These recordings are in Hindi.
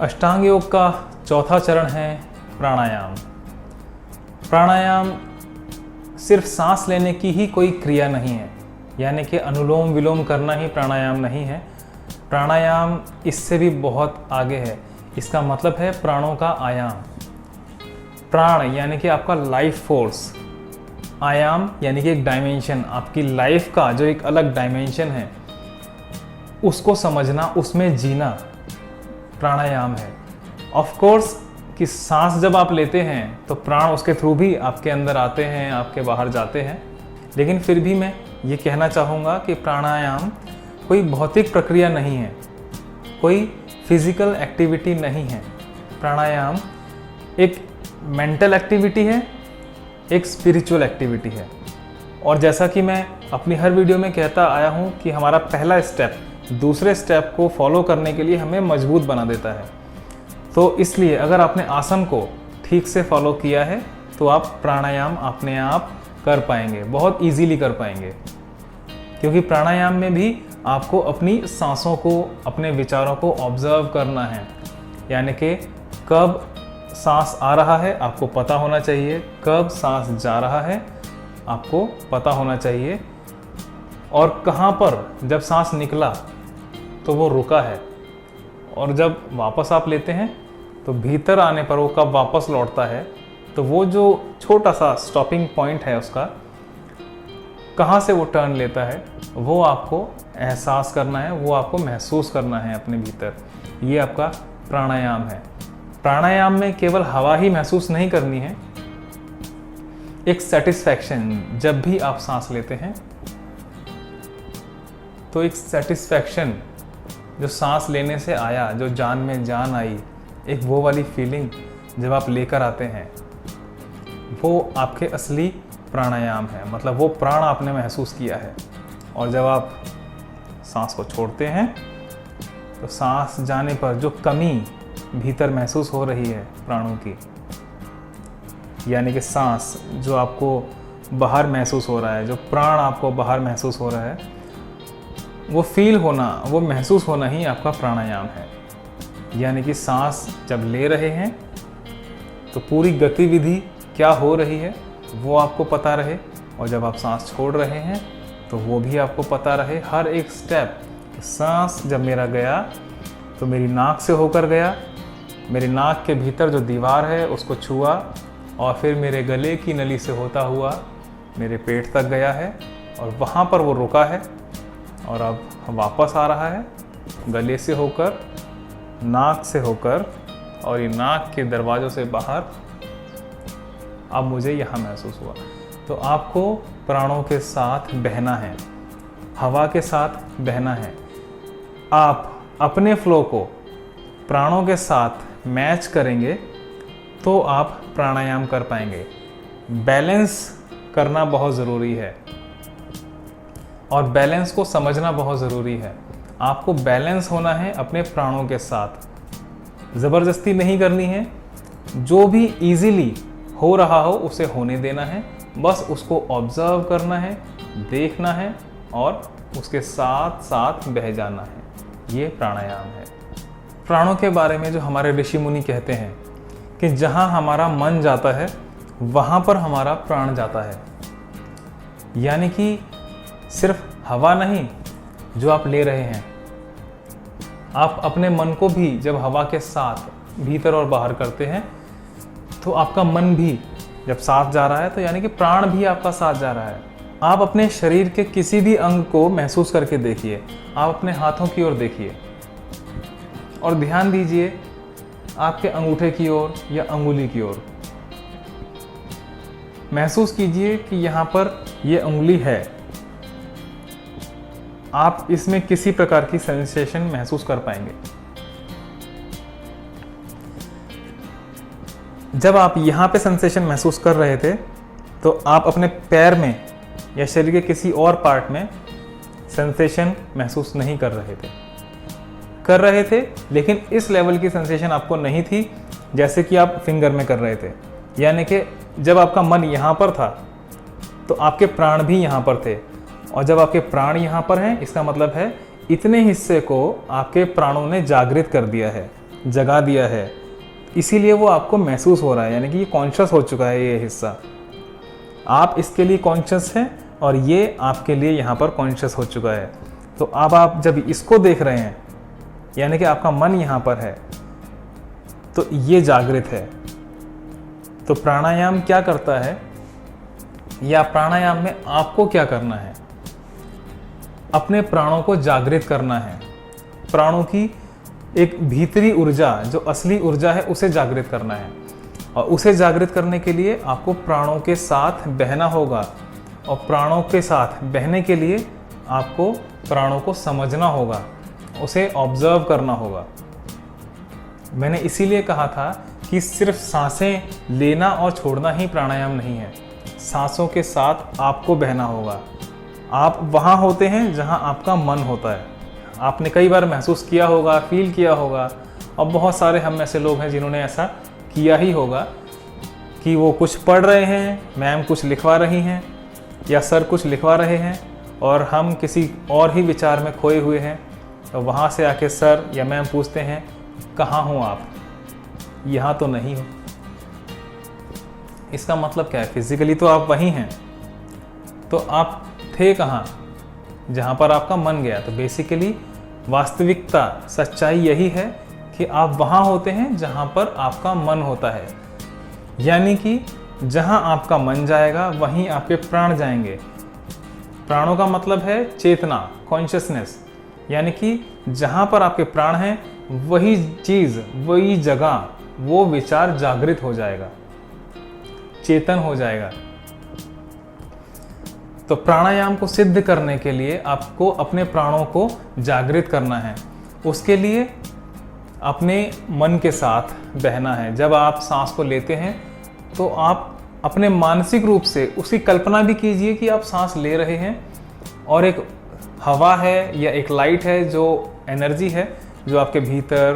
अष्टांग योग का चौथा चरण है प्राणायाम। प्राणायाम सिर्फ सांस लेने की ही कोई क्रिया नहीं है, यानी कि अनुलोम विलोम करना ही प्राणायाम नहीं है। प्राणायाम इससे भी बहुत आगे है। इसका मतलब है प्राणों का आयाम। प्राण यानी कि आपका लाइफ फोर्स, आयाम यानी कि एक डायमेंशन, आपकी लाइफ का जो एक अलग डायमेंशन है उसको समझना, उसमें जीना प्राणायाम है। ऑफ कोर्स कि सांस जब आप लेते हैं तो प्राण उसके थ्रू भी आपके अंदर आते हैं, आपके बाहर जाते हैं, लेकिन फिर भी मैं ये कहना चाहूँगा कि प्राणायाम कोई भौतिक प्रक्रिया नहीं है, कोई फिजिकल एक्टिविटी नहीं है। प्राणायाम एक मेंटल एक्टिविटी है, एक स्पिरिचुअल एक्टिविटी है। और जैसा कि मैं अपनी हर वीडियो में कहता आया हूँ कि हमारा पहला स्टेप दूसरे स्टेप को फॉलो करने के लिए हमें मजबूत बना देता है। तो इसलिए अगर आपने आसन को ठीक से फॉलो किया है तो आप प्राणायाम अपने आप कर पाएंगे, बहुत इजीली कर पाएंगे, क्योंकि प्राणायाम में भी आपको अपनी सांसों को, अपने विचारों को ऑब्जर्व करना है। यानी कि कब सांस आ रहा है आपको पता होना चाहिए, कब सांस जा रहा है आपको पता होना चाहिए, और कहाँ पर जब सांस निकला तो वो रुका है, और जब वापस आप लेते हैं तो भीतर आने पर वो कब वापस लौटता है, तो वो जो छोटा सा स्टॉपिंग पॉइंट है उसका कहाँ से वो टर्न लेता है वो आपको एहसास करना है, वो आपको महसूस करना है अपने भीतर। ये आपका प्राणायाम है। प्राणायाम में केवल हवा ही महसूस नहीं करनी है, एक सेटिस्फैक्शन, जब भी आप सांस लेते हैं तो एक सेटिस्फैक्शन जो सांस लेने से आया, जो जान में जान आई, एक वो वाली फीलिंग जब आप लेकर आते हैं, वो आपके असली प्राणायाम है। मतलब वो प्राण आपने महसूस किया है। और जब आप सांस को छोड़ते हैं तो सांस जाने पर जो कमी भीतर महसूस हो रही है प्राणों की, यानी कि सांस जो आपको बाहर महसूस हो रहा है, जो प्राण आपको बाहर महसूस हो रहा है, वो फील होना, वो महसूस होना ही आपका प्राणायाम है। यानी कि सांस जब ले रहे हैं तो पूरी गतिविधि क्या हो रही है वो आपको पता रहे, और जब आप सांस छोड़ रहे हैं तो वो भी आपको पता रहे। हर एक स्टेप, सांस जब मेरा गया तो मेरी नाक से होकर गया, मेरी नाक के भीतर जो दीवार है उसको छुआ, और फिर मेरे गले की नली से होता हुआ मेरे पेट तक गया है, और वहाँ पर वो रुका है, और अब वापस आ रहा है गले से होकर, नाक से होकर, और ये नाक के दरवाज़ों से बाहर। अब मुझे यहाँ महसूस हुआ। तो आपको प्राणों के साथ बहना है, हवा के साथ बहना है। आप अपने फ्लो को प्राणों के साथ मैच करेंगे तो आप प्राणायाम कर पाएंगे। बैलेंस करना बहुत ज़रूरी है, और बैलेंस को समझना बहुत ज़रूरी है। आपको बैलेंस होना है अपने प्राणों के साथ, ज़बरदस्ती नहीं करनी है। जो भी इजीली हो रहा हो उसे होने देना है, बस उसको ऑब्जर्व करना है, देखना है, और उसके साथ साथ बह जाना है। ये प्राणायाम है। प्राणों के बारे में जो हमारे ऋषि मुनि कहते हैं कि जहाँ हमारा मन जाता है वहाँ पर हमारा प्राण जाता है। यानी कि सिर्फ हवा नहीं जो आप ले रहे हैं, आप अपने मन को भी जब हवा के साथ भीतर और बाहर करते हैं तो आपका मन भी जब साथ जा रहा है, तो यानी कि प्राण भी आपका साथ जा रहा है। आप अपने शरीर के किसी भी अंग को महसूस करके देखिए। आप अपने हाथों की ओर देखिए और ध्यान दीजिए आपके अंगूठे की ओर या अंगुली की ओर। महसूस कीजिए कि यहाँ पर ये उंगली है। आप इसमें किसी प्रकार की सेंसेशन महसूस कर पाएंगे। जब आप यहाँ पे सेंसेशन महसूस कर रहे थे तो आप अपने पैर में या शरीर के किसी और पार्ट में सेंसेशन महसूस नहीं कर रहे थे, लेकिन इस लेवल की सेंसेशन आपको नहीं थी जैसे कि आप फिंगर में कर रहे थे। यानी कि जब आपका मन यहाँ पर था तो आपके प्राण भी यहाँ पर थे, और जब आपके प्राण यहाँ पर हैं इसका मतलब है इतने हिस्से को आपके प्राणों ने जागृत कर दिया है। जगा दिया है, इसीलिए वो आपको महसूस हो रहा है, यानी कि ये कॉन्शियस हो चुका है ये हिस्सा। आप इसके लिए कॉन्शियस हैं और ये आपके लिए यहाँ पर कॉन्शियस हो चुका है। तो अब आप जब इसको देख रहे हैं, यानी कि आपका मन यहाँ पर है, तो ये जागृत है। तो प्राणायाम क्या करता है, या प्राणायाम में आपको क्या करना है? अपने प्राणों को जागृत करना है। प्राणों की एक भीतरी ऊर्जा, जो असली ऊर्जा है, उसे जागृत करना है। और उसे जागृत करने के लिए आपको प्राणों के साथ बहना होगा, और प्राणों के साथ बहने के लिए आपको प्राणों को समझना होगा, उसे ऑब्जर्व करना होगा। मैंने इसीलिए कहा था कि सिर्फ सांसें लेना और छोड़ना ही प्राणायाम नहीं है। सांसों के साथ आपको बहना होगा। आप वहाँ होते हैं जहाँ आपका मन होता है। आपने कई बार महसूस किया होगा, फील किया होगा, और बहुत सारे हम ऐसे लोग हैं जिन्होंने ऐसा किया ही होगा कि वो कुछ पढ़ रहे हैं, मैम कुछ लिखवा रही हैं या सर कुछ लिखवा रहे हैं, और हम किसी और ही विचार में खोए हुए हैं। तो वहाँ से आके सर या मैम पूछते हैं, कहाँ हो आप? यहाँ तो नहीं हो। इसका मतलब क्या है? फिजिकली तो आप वहीं हैं, तो आप थे कहाँ? जहाँ पर आपका मन गया। तो बेसिकली वास्तविकता, सच्चाई यही है कि आप वहाँ होते हैं जहाँ पर आपका मन होता है। यानी कि जहाँ आपका मन जाएगा वहीं आपके प्राण जाएंगे। प्राणों का मतलब है चेतना, कॉन्शियसनेस। यानी कि जहाँ पर आपके प्राण हैं वही चीज़, वही जगह, वो विचार जागृत हो जाएगा, चेतन हो जाएगा। तो प्राणायाम को सिद्ध करने के लिए आपको अपने प्राणों को जागृत करना है। उसके लिए अपने मन के साथ बहना है। जब आप सांस को लेते हैं तो आप अपने मानसिक रूप से उसकी कल्पना भी कीजिए कि आप सांस ले रहे हैं और एक हवा है या एक लाइट है, जो एनर्जी है जो आपके भीतर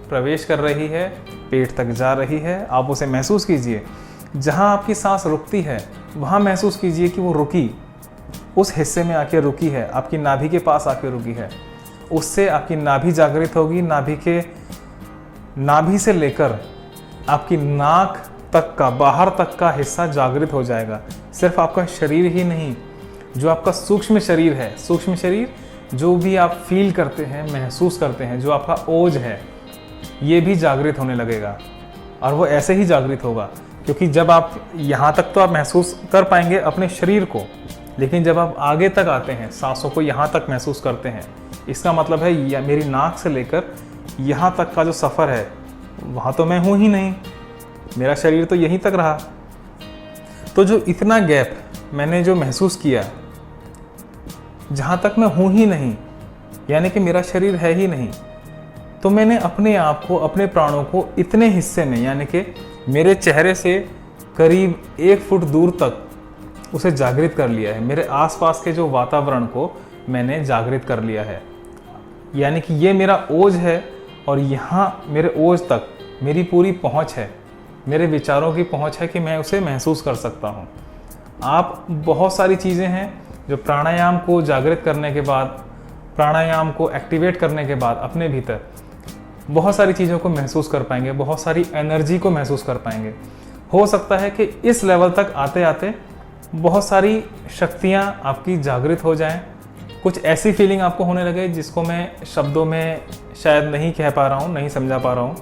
प्रवेश कर रही है, पेट तक जा रही है। आप उसे महसूस कीजिए। जहाँ आपकी सांस रुकती है वहाँ महसूस कीजिए कि वो रुकी, उस हिस्से में आके रुकी है, आपकी नाभि के पास आके रुकी है। उससे आपकी नाभि जागृत होगी। नाभि से लेकर आपकी नाक तक का, बाहर तक का हिस्सा जागृत हो जाएगा। सिर्फ आपका शरीर ही नहीं, जो आपका सूक्ष्म शरीर है, सूक्ष्म शरीर जो भी आप फील करते हैं, महसूस करते हैं, जो आपका ओज है, ये भी जागृत होने लगेगा। और वो ऐसे ही जागृत होगा क्योंकि जब आप यहाँ तक तो आप महसूस कर पाएंगे अपने शरीर को, लेकिन जब आप आगे तक आते हैं, सांसों को यहाँ तक महसूस करते हैं, इसका मतलब है या मेरी नाक से लेकर यहाँ तक का जो सफ़र है, वहाँ तो मैं हूँ ही नहीं, मेरा शरीर तो यहीं तक रहा। तो जो इतना गैप मैंने जो महसूस किया, जहाँ तक मैं हूँ ही नहीं, यानी कि मेरा शरीर है ही नहीं, तो मैंने अपने आप को, अपने प्राणों को इतने हिस्से में, यानी कि मेरे चेहरे से करीब 1 फुट दूर तक उसे जागृत कर लिया है। मेरे आसपास के जो वातावरण को मैंने जागृत कर लिया है। यानी कि ये मेरा ओज है और यहाँ मेरे ओज तक मेरी पूरी पहुँच है, मेरे विचारों की पहुँच है कि मैं उसे महसूस कर सकता हूँ। आप बहुत सारी चीज़ें हैं जो प्राणायाम को जागृत करने के बाद, प्राणायाम को एक्टिवेट करने के बाद अपने भीतर बहुत सारी चीज़ों को महसूस कर पाएंगे, बहुत सारी एनर्जी को महसूस कर पाएंगे। हो सकता है कि इस लेवल तक आते आते बहुत सारी शक्तियाँ आपकी जागृत हो जाएं, कुछ ऐसी फीलिंग आपको होने लगे जिसको मैं शब्दों में शायद नहीं कह पा रहा हूँ, नहीं समझा पा रहा हूँ।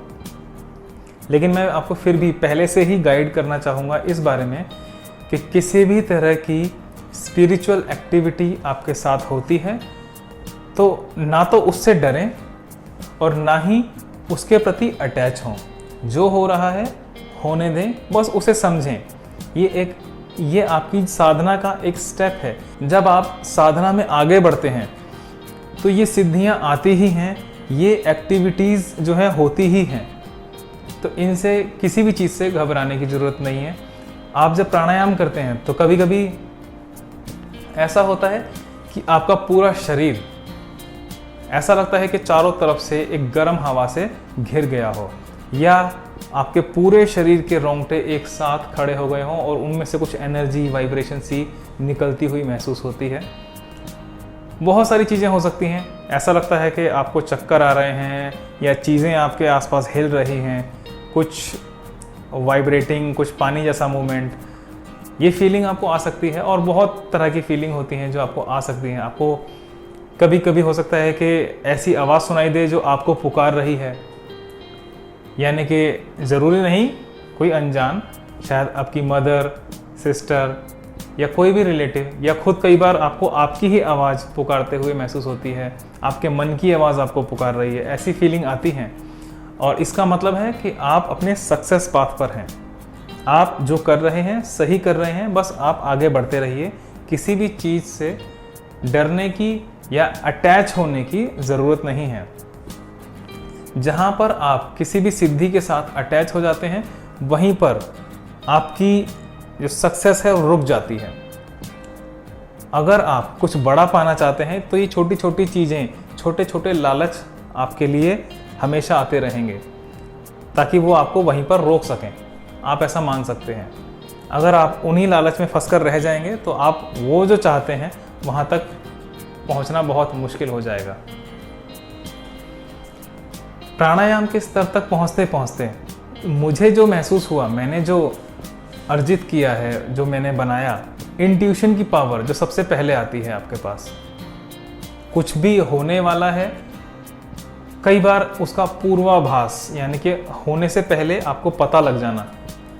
लेकिन मैं आपको फिर भी पहले से ही गाइड करना चाहूँगा इस बारे में कि किसी भी तरह की स्पिरिचुअल एक्टिविटी आपके साथ होती है तो ना तो उससे डरें और ना ही उसके प्रति अटैच हों। जो हो रहा है होने दें, बस उसे समझें। ये आपकी साधना का एक स्टेप है। जब आप साधना में आगे बढ़ते हैं तो ये सिद्धियां आती ही हैं, ये एक्टिविटीज़ जो है होती ही हैं। तो इनसे किसी भी चीज़ से घबराने की ज़रूरत नहीं है। आप जब प्राणायाम करते हैं तो कभी कभी ऐसा होता है कि आपका पूरा शरीर ऐसा लगता है कि चारों तरफ से एक गर्म हवा से घिर गया हो, या आपके पूरे शरीर के रोंगटे एक साथ खड़े हो गए हों और उनमें से कुछ एनर्जी, वाइब्रेशन सी निकलती हुई महसूस होती है। बहुत सारी चीज़ें हो सकती हैं। ऐसा लगता है कि आपको चक्कर आ रहे हैं या चीज़ें आपके आसपास हिल रही हैं, कुछ वाइब्रेटिंग, कुछ पानी जैसा मूवमेंट, ये फीलिंग आपको आ सकती है। और बहुत तरह की फीलिंग होती हैं जो आपको आ सकती हैं। आपको कभी कभी हो सकता है कि ऐसी आवाज़ सुनाई दे जो आपको पुकार रही है, यानी कि ज़रूरी नहीं कोई अनजान, शायद आपकी मदर, सिस्टर या कोई भी रिलेटिव, या खुद कई बार आपको आपकी ही आवाज़ पुकारते हुए महसूस होती है, आपके मन की आवाज़ आपको पुकार रही है, ऐसी फीलिंग आती हैं। और इसका मतलब है कि आप अपने सक्सेस पाथ पर हैं, आप जो कर रहे हैं सही कर रहे हैं, बस आप आगे बढ़ते रहिए। किसी भी चीज़ से डरने की या अटैच होने की ज़रूरत नहीं है। जहाँ पर आप किसी भी सिद्धि के साथ अटैच हो जाते हैं, वहीं पर आपकी जो सक्सेस है वो रुक जाती है। अगर आप कुछ बड़ा पाना चाहते हैं तो ये छोटी छोटी चीज़ें, छोटे छोटे लालच आपके लिए हमेशा आते रहेंगे, ताकि वो आपको वहीं पर रोक सकें। आप ऐसा मान सकते हैं। अगर आप उन्हीं लालच में फंस कर रह जाएंगे तो आप वो जो चाहते हैं वहाँ तक पहुँचना बहुत मुश्किल हो जाएगा। प्राणायाम के स्तर तक पहुँचते पहुँचते मुझे जो महसूस हुआ, मैंने जो अर्जित किया है, जो मैंने बनाया, इंट्यूशन की पावर जो सबसे पहले आती है आपके पास। कुछ भी होने वाला है, कई बार उसका पूर्वाभास, यानी कि होने से पहले आपको पता लग जाना।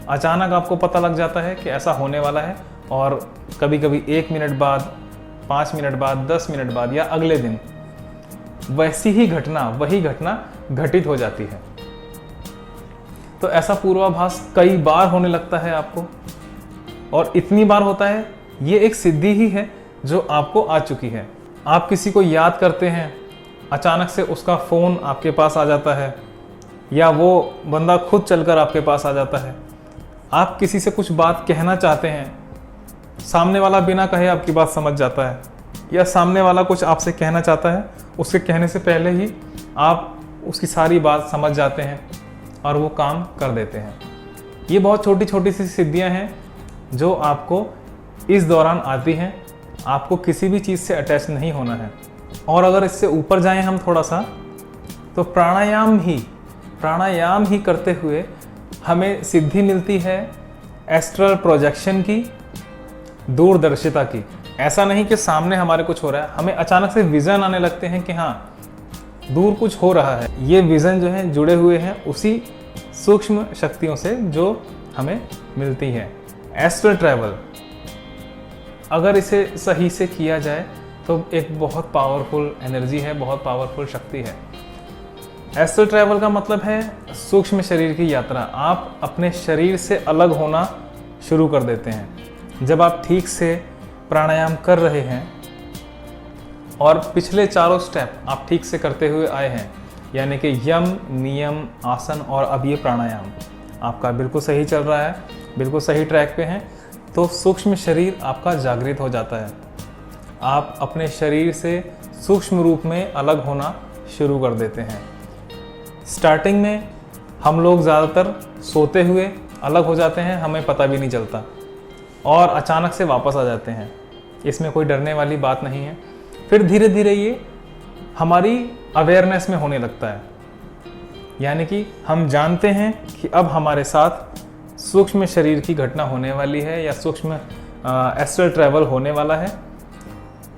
अचानक आपको पता लग जाता है कि ऐसा होने वाला है, और कभी कभी 1 मिनट बाद, 5 मिनट बाद, 10 मिनट बाद या अगले दिन वैसी ही घटना, वही घटना घटित हो जाती है। तो ऐसा पूर्वाभास कई बार होने लगता है आपको, और इतनी बार होता है, ये एक सिद्धि ही है जो आपको आ चुकी है। आप किसी को याद करते हैं, अचानक से उसका फ़ोन आपके पास आ जाता है, या वो बंदा खुद चलकर आपके पास आ जाता है। आप किसी से कुछ बात कहना चाहते हैं, सामने वाला बिना कहे आपकी बात समझ जाता है, या सामने वाला कुछ आपसे कहना चाहता है, उसके कहने से पहले ही आप उसकी सारी बात समझ जाते हैं और वो काम कर देते हैं। ये बहुत छोटी छोटी सी सिद्धियां हैं जो आपको इस दौरान आती हैं। आपको किसी भी चीज़ से अटैच नहीं होना है। और अगर इससे ऊपर जाएं हम थोड़ा सा, तो प्राणायाम ही करते हुए हमें सिद्धि मिलती है एस्ट्रल प्रोजेक्शन की, दूरदर्शिता की। ऐसा नहीं कि सामने हमारे कुछ हो रहा है, हमें अचानक से विज़न आने लगते हैं कि हाँ दूर कुछ हो रहा है। ये विज़न जो है जुड़े हुए हैं उसी सूक्ष्म शक्तियों से जो हमें मिलती है। एस्ट्रल ट्रैवल, अगर इसे सही से किया जाए तो एक बहुत पावरफुल एनर्जी है, बहुत पावरफुल शक्ति है। एस्ट्रल ट्रैवल का मतलब है सूक्ष्म शरीर की यात्रा। आप अपने शरीर से अलग होना शुरू कर देते हैं जब आप ठीक से प्राणायाम कर रहे हैं और पिछले चारों स्टेप आप ठीक से करते हुए आए हैं, यानी कि यम, नियम, आसन और अब ये प्राणायाम आपका बिल्कुल सही चल रहा है, बिल्कुल सही ट्रैक पे हैं, तो सूक्ष्म शरीर आपका जागृत हो जाता है। आप अपने शरीर से सूक्ष्म रूप में अलग होना शुरू कर देते हैं। स्टार्टिंग में हम लोग ज़्यादातर सोते हुए अलग हो जाते हैं, हमें पता भी नहीं चलता, और अचानक से वापस आ जाते हैं। इसमें कोई डरने वाली बात नहीं है। फिर धीरे धीरे ये हमारी अवेयरनेस में होने लगता है, यानी कि हम जानते हैं कि अब हमारे साथ सूक्ष्म शरीर की घटना होने वाली है या सूक्ष्म एस्ट्रल ट्रैवल होने वाला है,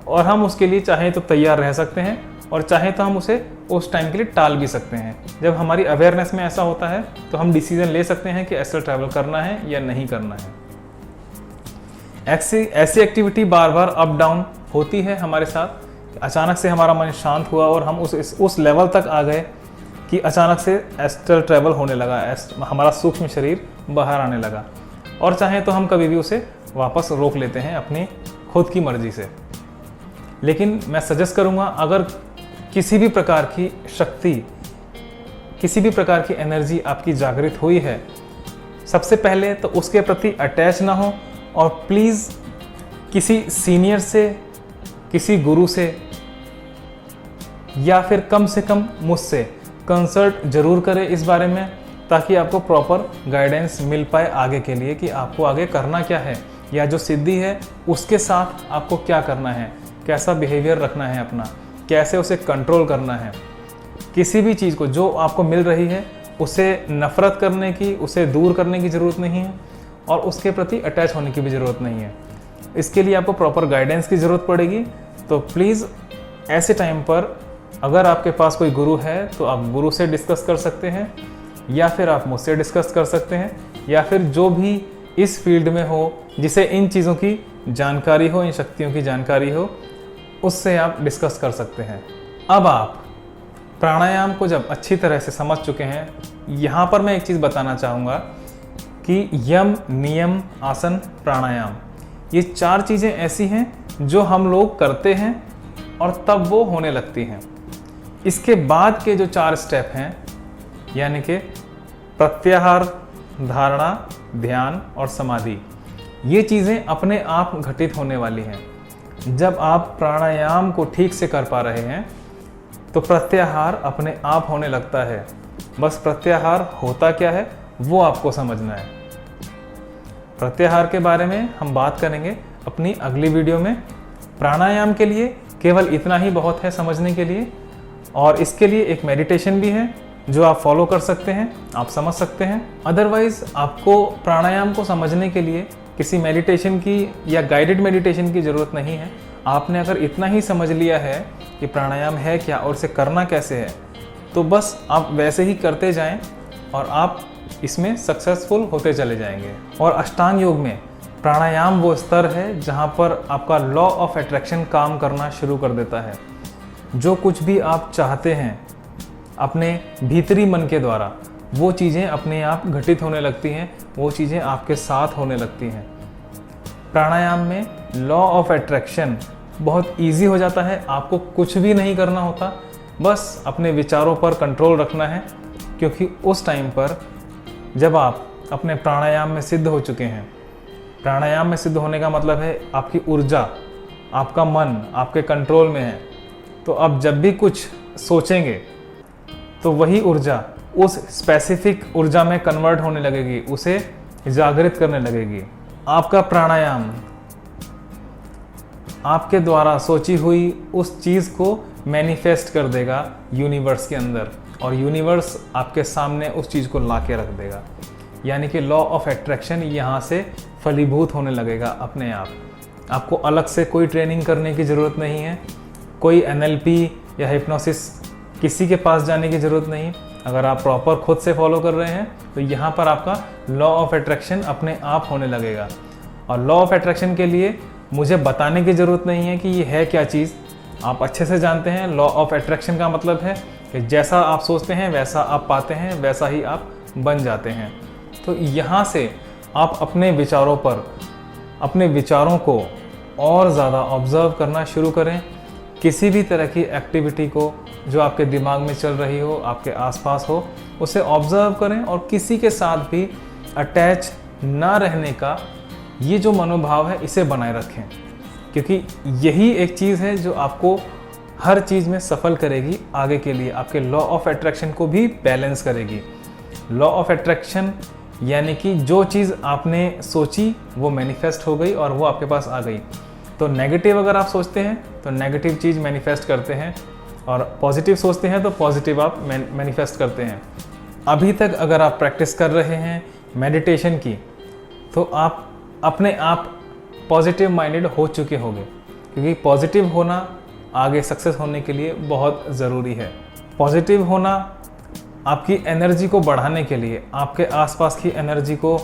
और हम उसके लिए चाहें तो तैयार रह सकते हैं और चाहें तो हम उसे उस टाइम के लिए टाल भी सकते हैं। जब हमारी अवेयरनेस में ऐसा होता है तो हम डिसीजन ले सकते हैं कि एस्ट्रल ट्रैवल करना है या नहीं करना है। ऐसी एक्टिविटी बार बार अप डाउन होती है हमारे साथ। अचानक से हमारा मन शांत हुआ और हम उस लेवल तक आ गए कि अचानक से एस्ट्रल ट्रैवल होने लगा, हमारा सूक्ष्म शरीर बाहर आने लगा, और चाहें तो हम कभी भी उसे वापस रोक लेते हैं अपनी खुद की मर्जी से। लेकिन मैं सजेस्ट करूँगा, अगर किसी भी प्रकार की शक्ति, किसी भी प्रकार की एनर्जी आपकी जागृत हुई है, सबसे पहले तो उसके प्रति अटैच ना हो, और प्लीज़ किसी सीनियर से, किसी गुरु से, या फिर कम से कम मुझसे कंसल्ट जरूर करें इस बारे में, ताकि आपको प्रॉपर गाइडेंस मिल पाए आगे के लिए कि आपको आगे करना क्या है, या जो सिद्धि है उसके साथ आपको क्या करना है, कैसा बिहेवियर रखना है अपना, कैसे उसे कंट्रोल करना है। किसी भी चीज़ को जो आपको मिल रही है उसे नफ़रत करने की, उसे दूर करने की ज़रूरत नहीं है और उसके प्रति अटैच होने की भी ज़रूरत नहीं है। इसके लिए आपको प्रॉपर गाइडेंस की ज़रूरत पड़ेगी। तो प्लीज़ ऐसे टाइम पर अगर आपके पास कोई गुरु है तो आप गुरु से डिस्कस कर सकते हैं, या फिर आप मुझसे डिस्कस कर सकते हैं, या फिर जो भी इस फील्ड में हो, जिसे इन चीज़ों की जानकारी हो, इन शक्तियों की जानकारी हो, उससे आप डिस्कस कर सकते हैं। अब आप प्राणायाम को जब अच्छी तरह से समझ चुके हैं, यहाँ पर मैं एक चीज़ बताना चाहूँगा कि यम, नियम, आसन, प्राणायाम, ये 4 चीज़ें ऐसी हैं जो हम लोग करते हैं और तब वो होने लगती हैं। इसके बाद के जो 4 स्टेप हैं, यानी कि प्रत्याहार, धारणा, ध्यान और समाधि, ये चीज़ें अपने आप घटित होने वाली हैं। जब आप प्राणायाम को ठीक से कर पा रहे हैं तो प्रत्याहार अपने आप होने लगता है। बस प्रत्याहार होता क्या है वो आपको समझना है। प्रत्याहार के बारे में हम बात करेंगे अपनी अगली वीडियो में। प्राणायाम के लिए केवल इतना ही बहुत है समझने के लिए, और इसके लिए एक मेडिटेशन भी है जो आप फॉलो कर सकते हैं, आप समझ सकते हैं। अदरवाइज आपको प्राणायाम को समझने के लिए किसी मेडिटेशन की या गाइडेड मेडिटेशन की ज़रूरत नहीं है। आपने अगर इतना ही समझ लिया है कि प्राणायाम है क्या और इसे करना कैसे है, तो बस आप वैसे ही करते जाएं और आप इसमें सक्सेसफुल होते चले जाएंगे। और अष्टांग योग में प्राणायाम वो स्तर है जहाँ पर आपका लॉ ऑफ अट्रैक्शन काम करना शुरू कर देता है। जो कुछ भी आप चाहते हैं अपने भीतरी मन के द्वारा, वो चीज़ें अपने आप घटित होने लगती हैं, वो चीज़ें आपके साथ होने लगती हैं। प्राणायाम में लॉ ऑफ अट्रैक्शन बहुत इजी हो जाता है। आपको कुछ भी नहीं करना होता, बस अपने विचारों पर कंट्रोल रखना है, क्योंकि उस टाइम पर जब आप अपने प्राणायाम में सिद्ध हो चुके हैं, प्राणायाम में सिद्ध होने का मतलब है आपकी ऊर्जा, आपका मन आपके कंट्रोल में है, तो अब जब भी कुछ सोचेंगे तो वही ऊर्जा उस स्पेसिफिक ऊर्जा में कन्वर्ट होने लगेगी, उसे जागृत करने लगेगी। आपका प्राणायाम आपके द्वारा सोची हुई उस चीज़ को मैनिफेस्ट कर देगा यूनिवर्स के अंदर, और यूनिवर्स आपके सामने उस चीज़ को ला के रख देगा। यानी कि लॉ ऑफ अट्रैक्शन यहाँ से फलीभूत होने लगेगा अपने आप। आपको अलग से कोई ट्रेनिंग करने की ज़रूरत नहीं है, कोई NLP या हिप्नोसिस किसी के पास जाने की ज़रूरत नहीं। अगर आप प्रॉपर खुद से फॉलो कर रहे हैं तो यहाँ पर आपका लॉ ऑफ अट्रैक्शन अपने आप होने लगेगा। और लॉ ऑफ अट्रैक्शन के लिए मुझे बताने की ज़रूरत नहीं है कि ये है क्या चीज़, आप अच्छे से जानते हैं। लॉ ऑफ अट्रैक्शन का मतलब है कि जैसा आप सोचते हैं वैसा आप पाते हैं, वैसा ही आप बन जाते हैं। तो यहाँ से आप अपने विचारों पर, अपने विचारों को और ज़्यादा ऑब्ज़र्व करना शुरू करें। किसी भी तरह की एक्टिविटी को जो आपके दिमाग में चल रही हो, आपके आसपास हो, उसे ऑब्ज़र्व करें और किसी के साथ भी अटैच ना रहने का ये जो मनोभाव है इसे बनाए रखें, क्योंकि यही एक चीज़ है जो आपको हर चीज़ में सफल करेगी आगे के लिए, आपके लॉ ऑफ अट्रैक्शन को भी बैलेंस करेगी। लॉ ऑफ अट्रैक्शन यानी कि जो चीज़ आपने सोची वो मैनिफेस्ट हो गई और वो आपके पास आ गई। तो नेगेटिव अगर आप सोचते हैं तो नेगेटिव चीज़ मैनिफेस्ट करते हैं, और पॉजिटिव सोचते हैं तो पॉजिटिव आप मैनिफेस्ट करते हैं। अभी तक अगर आप प्रैक्टिस कर रहे हैं मेडिटेशन की, तो आप अपने आप पॉजिटिव माइंडेड हो चुके होंगे, क्योंकि पॉजिटिव होना आगे सक्सेस होने के लिए बहुत ज़रूरी है। पॉजिटिव होना आपकी एनर्जी को बढ़ाने के लिए, आपके आसपास की एनर्जी को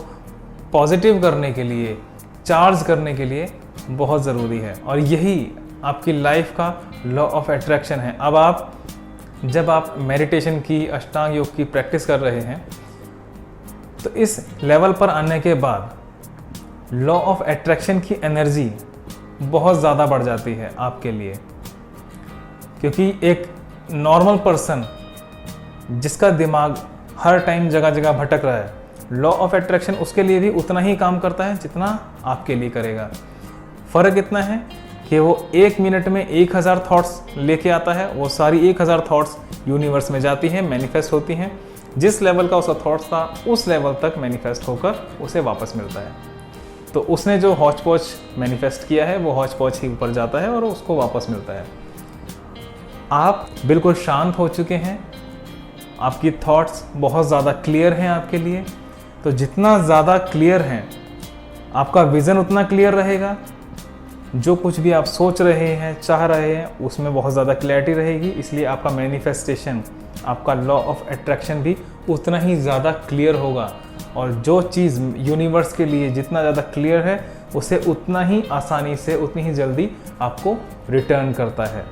पॉजिटिव करने के लिए, चार्ज करने के लिए बहुत ज़रूरी है, और यही आपकी लाइफ का लॉ ऑफ अट्रैक्शन है। अब आप जब आप मेडिटेशन की, अष्टांग योग की प्रैक्टिस कर रहे हैं, तो इस लेवल पर आने के बाद लॉ ऑफ अट्रैक्शन की एनर्जी बहुत ज़्यादा बढ़ जाती है आपके लिए, क्योंकि एक नॉर्मल पर्सन जिसका दिमाग हर टाइम जगह जगह भटक रहा है, लॉ ऑफ अट्रैक्शन उसके लिए भी उतना ही काम करता है जितना आपके लिए करेगा। फ़र्क इतना है कि वो 1 मिनट में 1000 थॉट्स लेके आता है, वो सारी 1000 थॉट्स यूनिवर्स में जाती हैं, मैनिफेस्ट होती हैं। जिस लेवल का उसका थॉट्स था उस लेवल तक मैनिफेस्ट होकर उसे वापस मिलता है। तो उसने जो हौच पौच मैनिफेस्ट किया है वो हौच पौच ही ऊपर जाता है और उसको वापस मिलता है। आप बिल्कुल शांत हो चुके हैं, आपकी थॉट्स बहुत ज़्यादा क्लियर हैं आपके लिए। तो जितना ज़्यादा क्लियर हैं, आपका विज़न उतना क्लियर रहेगा। जो कुछ भी आप सोच रहे हैं, चाह रहे हैं, उसमें बहुत ज़्यादा क्लैरिटी रहेगी। इसलिए आपका मैनिफेस्टेशन, आपका लॉ ऑफ अट्रैक्शन भी उतना ही ज़्यादा क्लियर होगा। और जो चीज़ यूनिवर्स के लिए जितना ज़्यादा क्लियर है, उसे उतना ही आसानी से, उतनी ही जल्दी आपको रिटर्न करता है।